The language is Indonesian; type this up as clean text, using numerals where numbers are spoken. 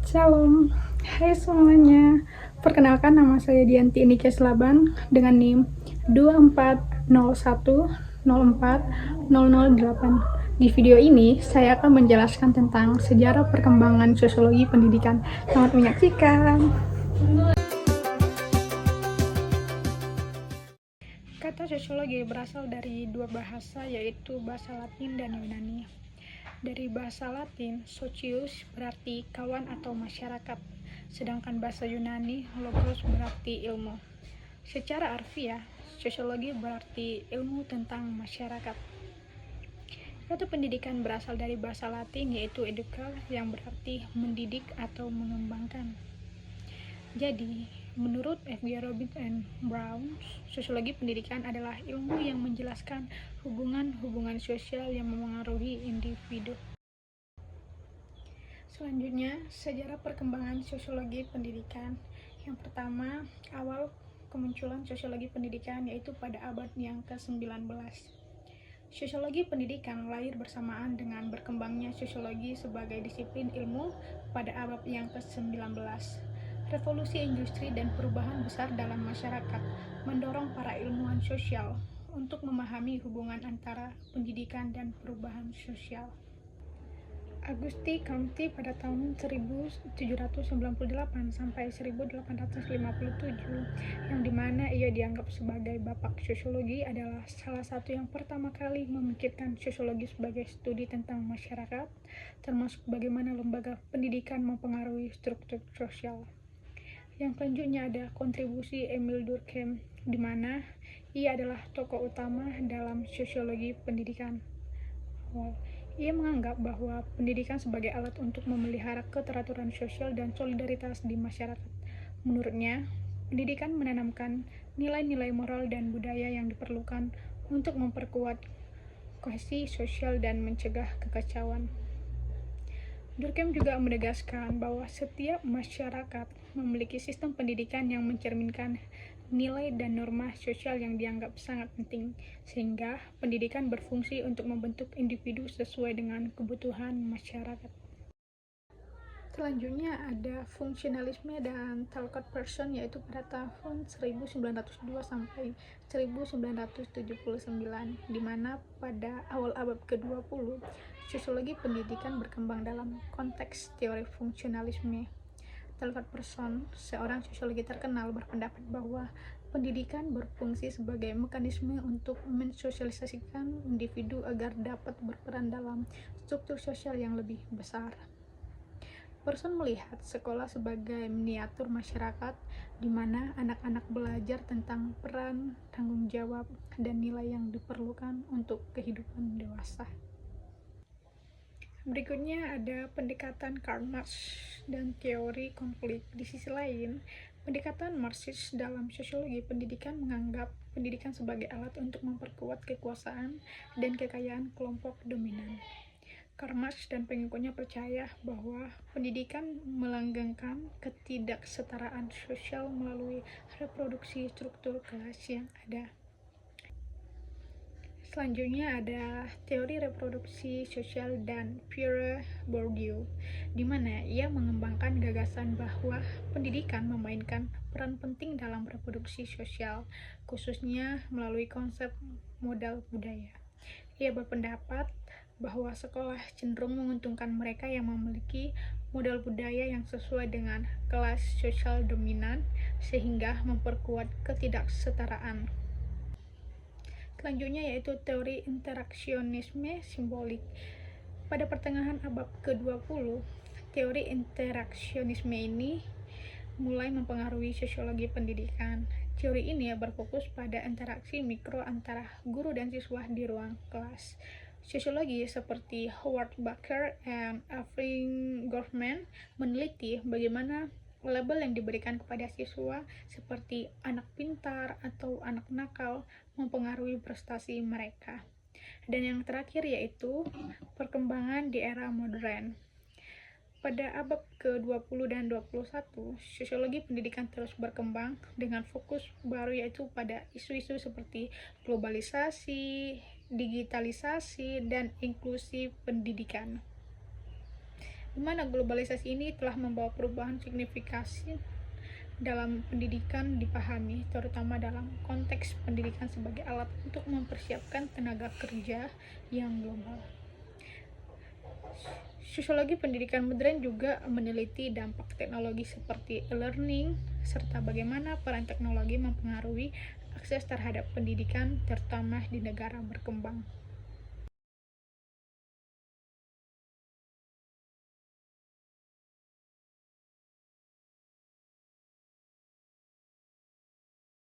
Shalom, hai semuanya. Perkenalkan, nama saya Dianti Nikia Selaban dengan NIM 2401040008. Di video ini, saya akan menjelaskan tentang sejarah perkembangan sosiologi pendidikan. Selamat menyaksikan. Kata sosiologi berasal dari dua bahasa, yaitu bahasa Latin dan Yunani. Dari bahasa Latin, socius berarti kawan atau masyarakat, sedangkan bahasa Yunani, logos berarti ilmu. Secara harfiah, sosiologi berarti ilmu tentang masyarakat. Kata pendidikan berasal dari bahasa Latin, yaitu educar, yang berarti mendidik atau mengembangkan. Jadi, menurut F.G. Robbins and Brown, sosiologi pendidikan adalah ilmu yang menjelaskan hubungan-hubungan sosial yang memengaruhi individu. Selanjutnya, sejarah perkembangan sosiologi pendidikan. Yang pertama, awal kemunculan sosiologi pendidikan yaitu pada abad yang ke-19. Sosiologi pendidikan lahir bersamaan dengan berkembangnya sosiologi sebagai disiplin ilmu pada abad yang ke-19. Revolusi industri dan perubahan besar dalam masyarakat mendorong para ilmuwan sosial untuk memahami hubungan antara pendidikan dan perubahan sosial. Auguste Comte pada tahun 1798 sampai 1857, yang dimana ia dianggap sebagai bapak sosiologi, adalah salah satu yang pertama kali memikirkan sosiologi sebagai studi tentang masyarakat, termasuk bagaimana lembaga pendidikan mempengaruhi struktur sosial. Yang selanjutnya ada kontribusi Emile Durkheim, di mana ia adalah tokoh utama dalam sosiologi pendidikan. Ia menganggap bahwa pendidikan sebagai alat untuk memelihara keteraturan sosial dan solidaritas di masyarakat. Menurutnya, pendidikan menanamkan nilai-nilai moral dan budaya yang diperlukan untuk memperkuat kohesi sosial dan mencegah kekacauan. Durkheim juga menegaskan bahwa setiap masyarakat memiliki sistem pendidikan yang mencerminkan nilai dan norma sosial yang dianggap sangat penting, sehingga pendidikan berfungsi untuk membentuk individu sesuai dengan kebutuhan masyarakat. Selanjutnya ada fungsionalisme dan Talcott Person, yaitu pada tahun 1902 sampai 1979, di mana pada awal abad ke-20 sosiologi pendidikan berkembang dalam konteks teori fungsionalisme. Talcott Person, seorang sosiologi terkenal, berpendapat bahwa pendidikan berfungsi sebagai mekanisme untuk mensosialisasikan individu agar dapat berperan dalam struktur sosial yang lebih besar. Person melihat sekolah sebagai miniatur masyarakat di mana anak-anak belajar tentang peran, tanggung jawab, dan nilai yang diperlukan untuk kehidupan dewasa. Berikutnya ada pendekatan Karl Marx dan teori konflik. Di sisi lain, pendekatan Marxis dalam sosiologi pendidikan menganggap pendidikan sebagai alat untuk memperkuat kekuasaan dan kekayaan kelompok dominan. Karl Marx dan pengikutnya percaya bahwa pendidikan melanggengkan ketidaksetaraan sosial melalui reproduksi struktur kelas yang ada. Selanjutnya ada teori reproduksi sosial dan Pierre Bourdieu, di mana ia mengembangkan gagasan bahwa pendidikan memainkan peran penting dalam reproduksi sosial, khususnya melalui konsep modal budaya. Ia berpendapat bahwa sekolah cenderung menguntungkan mereka yang memiliki modal budaya yang sesuai dengan kelas sosial dominan, sehingga memperkuat ketidaksetaraan. Selanjutnya yaitu teori interaksionisme simbolik. Pada pertengahan abad ke-20, teori interaksionisme ini mulai mempengaruhi sosiologi pendidikan. Teori ini berfokus pada interaksi mikro antara guru dan siswa di ruang kelas. Sosiologi seperti Howard Baker dan Irving Goffman meneliti bagaimana label yang diberikan kepada siswa seperti anak pintar atau anak nakal mempengaruhi prestasi mereka. Dan yang terakhir yaitu perkembangan di era modern. Pada abad ke-20 dan 21, sosiologi pendidikan terus berkembang dengan fokus baru yaitu pada isu-isu seperti globalisasi, digitalisasi, dan inklusi pendidikan. di mana globalisasi ini telah membawa perubahan signifikan dalam pendidikan dipahami, terutama dalam konteks pendidikan sebagai alat untuk mempersiapkan tenaga kerja yang global. Sosiologi pendidikan modern juga meneliti dampak teknologi seperti e-learning, serta bagaimana peran teknologi mempengaruhi akses terhadap pendidikan, terutama di negara berkembang.